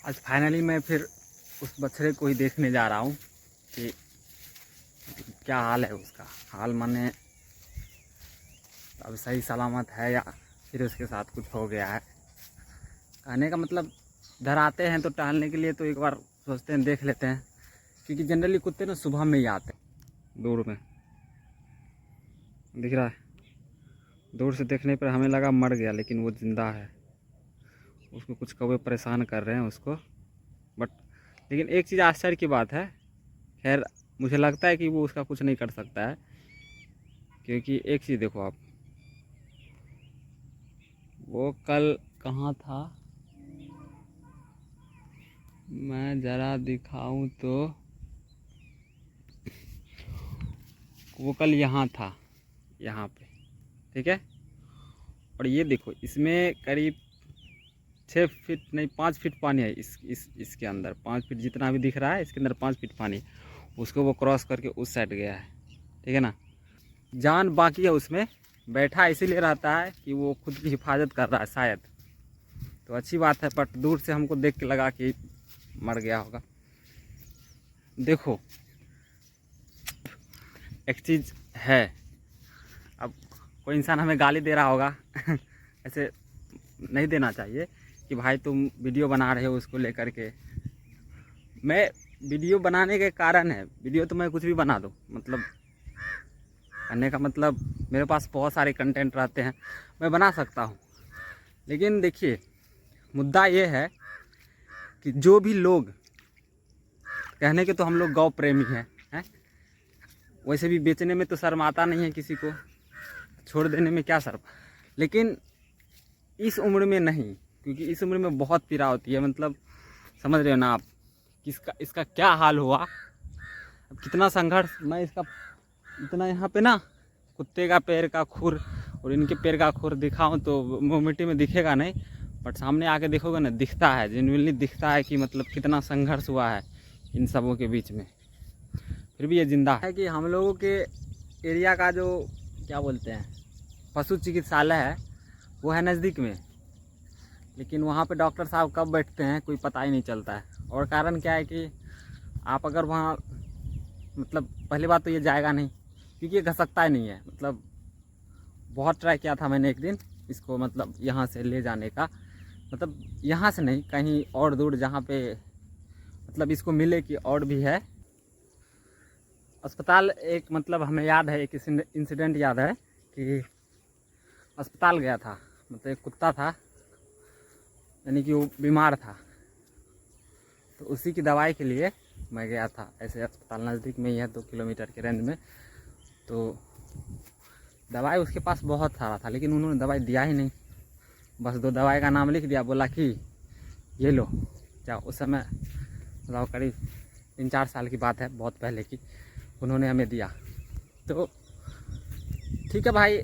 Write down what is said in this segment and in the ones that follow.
आज फाइनली मैं फिर उस बछड़े को ही देखने जा रहा हूँ कि क्या हाल है उसका। हाल माने अब सही सलामत है या फिर उसके साथ कुछ हो गया है। कहने का मतलब इधर आते हैं तो टहलने के लिए तो एक बार सोचते हैं देख लेते हैं, क्योंकि जनरली कुत्ते ना सुबह में ही आते हैं। दूर में दिख रहा है, दूर से देखने पर हमें लगा मर गया, लेकिन वो ज़िंदा है। उसको कुछ कौवे परेशान कर रहे हैं उसको, बट लेकिन एक चीज़ आश्चर्य की बात है। खैर मुझे लगता है कि वो उसका कुछ नहीं कर सकता है, क्योंकि एक चीज़ देखो आप, वो कल कहाँ था, मैं ज़रा दिखाऊं तो वो कल यहाँ था, यहाँ पे, ठीक है। और ये देखो इसमें करीब 6 फीट नहीं 5 फीट पानी है इसके अंदर। 5 फीट जितना भी दिख रहा है इसके अंदर 5 फीट पानी। उसको वो क्रॉस करके उस साइड गया है, ठीक है ना। जान बाकी है उसमें, बैठा इसीलिए रहता है कि वो खुद की हिफाजत कर रहा है शायद, तो अच्छी बात है। बट दूर से हमको देख के लगा कि मर गया होगा। देखो एक चीज़ है, अब कोई इंसान हमें गाली दे रहा होगा ऐसे नहीं देना चाहिए कि भाई तुम वीडियो बना रहे हो उसको लेकर के। मैं वीडियो बनाने के कारण है, वीडियो तो मैं कुछ भी बना दूँ, मतलब करने का मतलब मेरे पास बहुत सारे कंटेंट रहते हैं, मैं बना सकता हूँ। लेकिन देखिए मुद्दा ये है कि जो भी लोग कहने के तो हम लोग गौ प्रेमी हैं, वैसे भी बेचने में तो शर्म आता नहीं है किसी को, छोड़ देने में क्या शर्म। लेकिन इस उम्र में नहीं, क्योंकि इस उम्र में बहुत पीड़ा होती है। मतलब समझ रहे हो ना आप, इसका क्या हाल हुआ, अब कितना संघर्ष। मैं इसका इतना यहाँ पे ना कुत्ते का पैर का खुर और इनके पैर का खुर दिखाऊं तो वो मिट्टी में दिखेगा नहीं, बट सामने आके देखोगे ना, दिखता है, जेन्युइनली दिखता है कि मतलब कितना संघर्ष हुआ है इन सबों के बीच में। फिर भी ये जिंदा है। कि हम लोगों के एरिया का जो क्या बोलते हैं पशु चिकित्सालय है वो है नज़दीक में, लेकिन वहाँ पे डॉक्टर साहब कब बैठते हैं कोई पता ही नहीं चलता है। और कारण क्या है कि आप अगर वहाँ मतलब पहली बात तो ये जाएगा नहीं, क्योंकि ये घसकता ही नहीं है। मतलब बहुत ट्राई किया था मैंने एक दिन इसको, मतलब यहाँ से ले जाने का, मतलब यहाँ से नहीं कहीं और दूर जहाँ पे मतलब इसको मिले कि और भी है अस्पताल। एक मतलब हमें याद है, एक इंसिडेंट याद है कि अस्पताल गया था, मतलब एक कुत्ता था, यानी कि वो बीमार था, तो उसी की दवाई के लिए मैं गया था। ऐसे अस्पताल नज़दीक में ही है, 2 किलोमीटर के रेंज में। तो दवाई उसके पास बहुत सारा था, लेकिन उन्होंने दवाई दिया ही नहीं, बस 2 दवाई का नाम लिख दिया, बोला कि ये लो जाओ। उस समय मतलब करीब 3-4 साल की बात है, बहुत पहले की, उन्होंने हमें दिया। तो ठीक है भाई,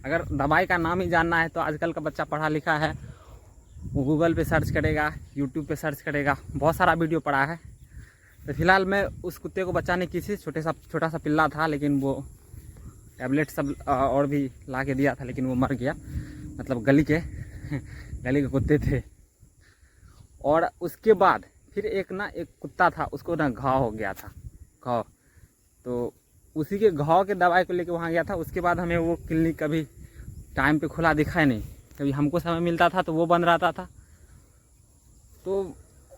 अगर दवाई का नाम ही जानना है तो आजकल का बच्चा पढ़ा लिखा है, वो गूगल पे सर्च करेगा, यूट्यूब पे सर्च करेगा, बहुत सारा वीडियो पड़ा है। तो फिलहाल मैं उस कुत्ते को बचाने की थी, छोटा सा पिल्ला था, लेकिन वो टैबलेट सब और भी ला के दिया था, लेकिन वो मर गया। मतलब गली के कुत्ते थे। और उसके बाद फिर एक कुत्ता था, उसको ना घाव हो गया था, घाव। तो उसी के घाव के दवाई को लेके वहाँ गया था। उसके बाद हमें वो क्लिनिक कभी टाइम पे खुला दिखा नहीं, कभी हमको समय मिलता था तो वो बंद रहता था। तो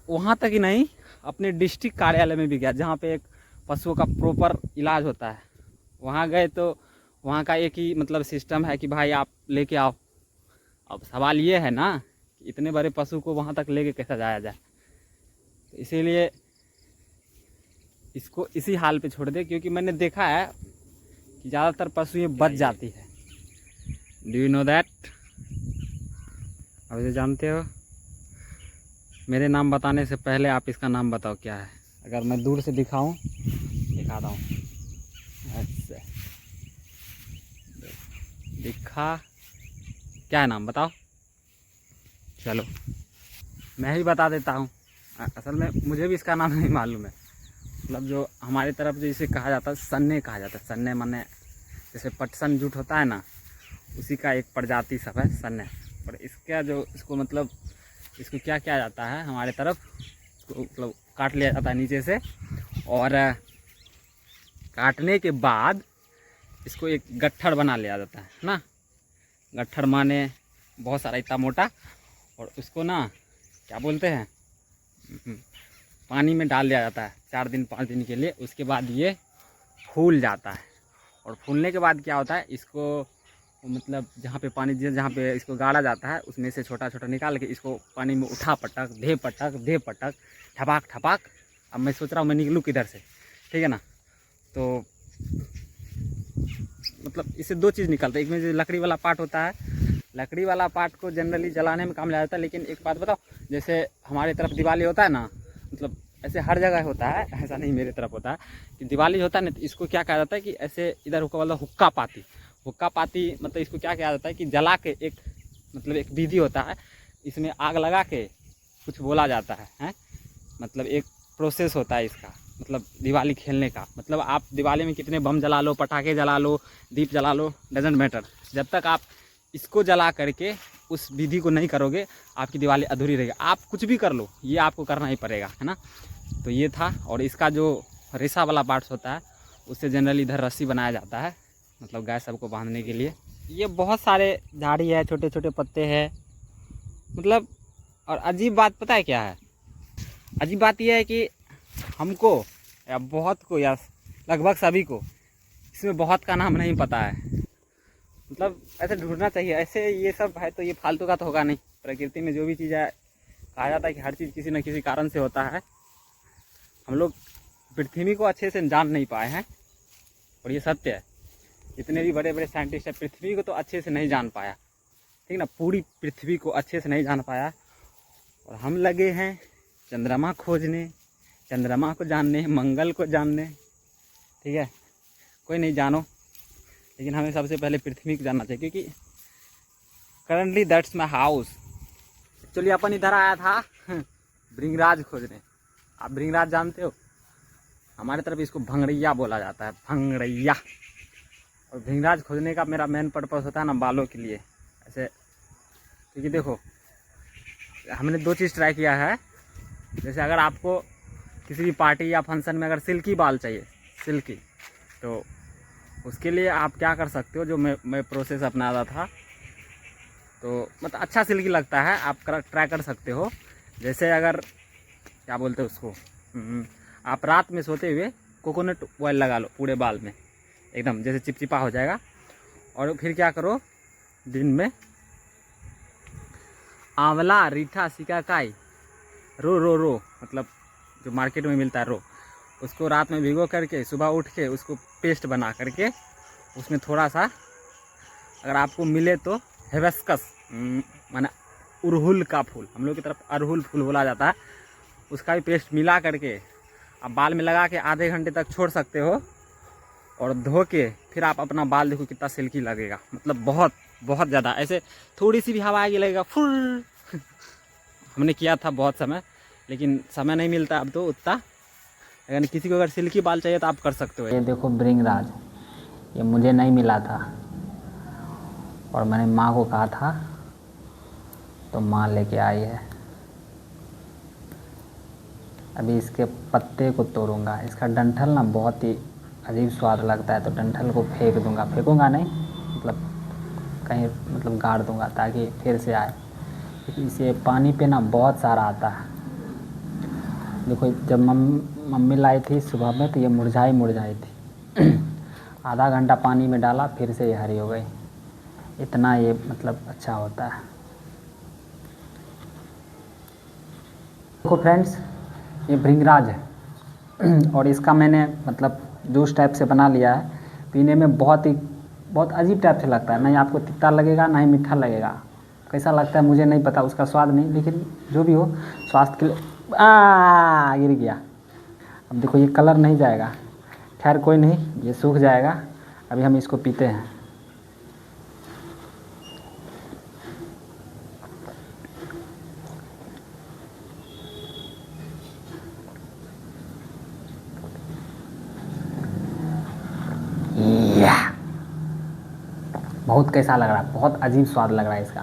वहाँ तक ही नहीं, अपने डिस्ट्रिक्ट कार्यालय में भी गया, जहाँ पे एक पशुओं का प्रॉपर इलाज होता है। वहाँ गए तो वहाँ का एक ही मतलब सिस्टम है कि भाई आप लेके आओ। अब सवाल ये है ना कि इतने बड़े पशु को वहाँ तक लेके कैसे जाया जाए, तो इसीलिए इसको इसी हाल पे छोड़ दे। क्योंकि मैंने देखा है कि ज़्यादातर पशु ये बच जाती है। Do you know that? अब इसे जानते हो? मेरे नाम बताने से पहले आप इसका नाम बताओ क्या है। अगर मैं दूर से दिखाऊं, दिखाता हूँ, ऐसे दिखा, क्या है नाम बताओ? चलो मैं ही बता देता हूँ। असल में मुझे भी इसका नाम नहीं मालूम है। मतलब जो हमारी तरफ जो इसे कहा जाता है सन्ने कहा जाता है। सन्ने माने जैसे पटसन जूट होता है ना, उसी का एक प्रजाति सब है सन्ने। और इसका जो इसको मतलब इसको क्या किया जाता है हमारे तरफ, इसको मतलब काट लिया जाता है नीचे से, और काटने के बाद इसको एक गट्ठर बना लिया जाता है ना। गट्ठर माने बहुत सारा इतना मोटा, और उसको ना क्या बोलते हैं, पानी में डाल दिया जाता है 4 दिन 5 दिन के लिए। उसके बाद ये फूल जाता है, और फूलने के बाद क्या होता है, इसको मतलब जहाँ पे पानी जहाँ पे इसको गाड़ा जाता है उसमें से छोटा छोटा निकाल के इसको पानी में उठा पटक दे पटक ठपाक ठपाक। अब मैं सोच रहा हूँ मैं निकलूँ किधर से, ठीक है ना। तो मतलब इससे 2 चीज़ निकलता है, एक में जो लकड़ी वाला पार्ट होता है, लकड़ी वाला पार्ट को जनरली जलाने में काम लिया जाता है। लेकिन एक बात बताओ, जैसे हमारे तरफ दिवाली होता है ना, मतलब ऐसे हर जगह होता है, ऐसा नहीं मेरे तरफ होता है कि दिवाली होता है ना, तो इसको क्या कहा जाता है कि ऐसे इधर हुक्का वाला हुक्का पाती मतलब इसको क्या कहा जाता है कि जला के एक मतलब एक विधि होता है, इसमें आग लगा के कुछ बोला जाता है, मतलब एक प्रोसेस होता है इसका, मतलब दिवाली खेलने का। मतलब आप दिवाली में कितने बम जला लो, पटाखे जला लो, दीप जला लो, डजेंट मैटर, जब तक आप इसको जला करके उस विधि को नहीं करोगे आपकी दिवाली अधूरी रहेगी। आप कुछ भी कर लो, ये आपको करना ही पड़ेगा, है ना। तो ये था, और इसका जो रेशा वाला पार्ट्स होता है उससे जनरली इधर रस्सी बनाया जाता है, मतलब गाय सबको बांधने के लिए। ये बहुत सारे झाड़ी है, छोटे छोटे पत्ते हैं, मतलब। और अजीब बात पता है क्या है, अजीब बात यह है कि हमको या बहुत को या लगभग सभी को इसमें बहुत का नाम नहीं पता है। मतलब ऐसे ढूंढना चाहिए, ऐसे ये सब है तो ये फालतू का तो होगा नहीं। प्रकृति में जो भी चीज़ है, कहा जाता है कि हर चीज़ किसी न किसी कारण से होता है। हम लोग पृथ्वी को अच्छे से जान नहीं पाए हैं, और ये सत्य है। जितने भी बड़े बड़े साइंटिस्ट हैं, पृथ्वी को तो अच्छे से नहीं जान पाया, ठीक ना, पूरी पृथ्वी को अच्छे से नहीं जान पाया। और हम लगे हैं चंद्रमा खोजने, चंद्रमा को जानने, मंगल को जानने, ठीक है। कोई नहीं, जानो, लेकिन हमें सबसे पहले पृथ्वी को जानना चाहिए, क्योंकि करंटली दैट्स माई हाउस। चलिए, अपन इधर आया था भृंगराज खोजने। आप भृंगराज जानते हो, हमारे तरफ इसको भंगड़ैया बोला जाता है, भंगड़ैया। और भृंगराज खोजने का मेरा मेन पर्पस होता है ना, बालों के लिए ऐसे, क्योंकि देखो हमने 2 चीज़ ट्राई किया है। जैसे अगर आपको किसी भी पार्टी या फंक्शन में अगर सिल्की बाल चाहिए, सिल्की, तो उसके लिए आप क्या कर सकते हो, जो मैं प्रोसेस अपनाता था, तो मतलब अच्छा सिल्की लगता है, आप ट्राई कर सकते हो। जैसे अगर क्या बोलते हैं उसको, आप रात में सोते हुए कोकोनट ऑयल लगा लो पूरे बाल में, एकदम जैसे चिपचिपा हो जाएगा। और फिर क्या करो, दिन में आंवला, रीठा, सिकाकाई, रो मतलब जो मार्केट में मिलता है रो, उसको रात में भिगो करके सुबह उठ के उसको पेस्ट बना करके उसमें थोड़ा सा अगर आपको मिले तो हिबिस्कस माने अड़हुल का फूल, हम लोग की तरफ अड़हुल फूल बोला जाता है, उसका भी पेस्ट मिला करके आप बाल में लगा के आधे घंटे तक छोड़ सकते हो। और धो के फिर आप अपना बाल देखो कितना सिल्की लगेगा, मतलब बहुत बहुत ज़्यादा। ऐसे थोड़ी सी भी हवा आएगी लगेगा फुल हमने किया था बहुत समय, लेकिन समय नहीं मिलता अब तो उतना। अगर किसी को अगर सिल्की बाल चाहिए तो आप कर सकते हो। ये देखो भृंगराज, ये मुझे नहीं मिला था, और मैंने माँ को कहा था तो माँ लेके आई है। अभी इसके पत्ते को तोड़ूंगा, इसका डंठल ना बहुत ही अजीब स्वाद लगता है, तो डंठल को फेंकूंगा नहीं, मतलब कहीं मतलब गाड़ दूंगा ताकि फिर से आए। इसे पानी पे ना बहुत सारा आता है। देखो जब मम्मी लाई थी सुबह में तो ये मुरझाई थी आधा घंटा पानी में डाला फिर से ये हरी हो गई, इतना ये मतलब अच्छा होता है। देखो फ्रेंड्स, ये भृंगराज है और इसका मैंने मतलब जूस टाइप से बना लिया है। पीने में बहुत अजीब टाइप से लगता है, नहीं आपको तीता लगेगा ना ही मीठा लगेगा। कैसा लगता है मुझे नहीं पता, उसका स्वाद नहीं, लेकिन जो भी हो स्वास्थ्य के लिए गिर गया। अब देखो ये कलर नहीं जाएगा, खैर कोई नहीं, ये सूख जाएगा। अभी हम इसको पीते हैं। बहुत कैसा लग रहा है, बहुत अजीब स्वाद लग रहा है इसका।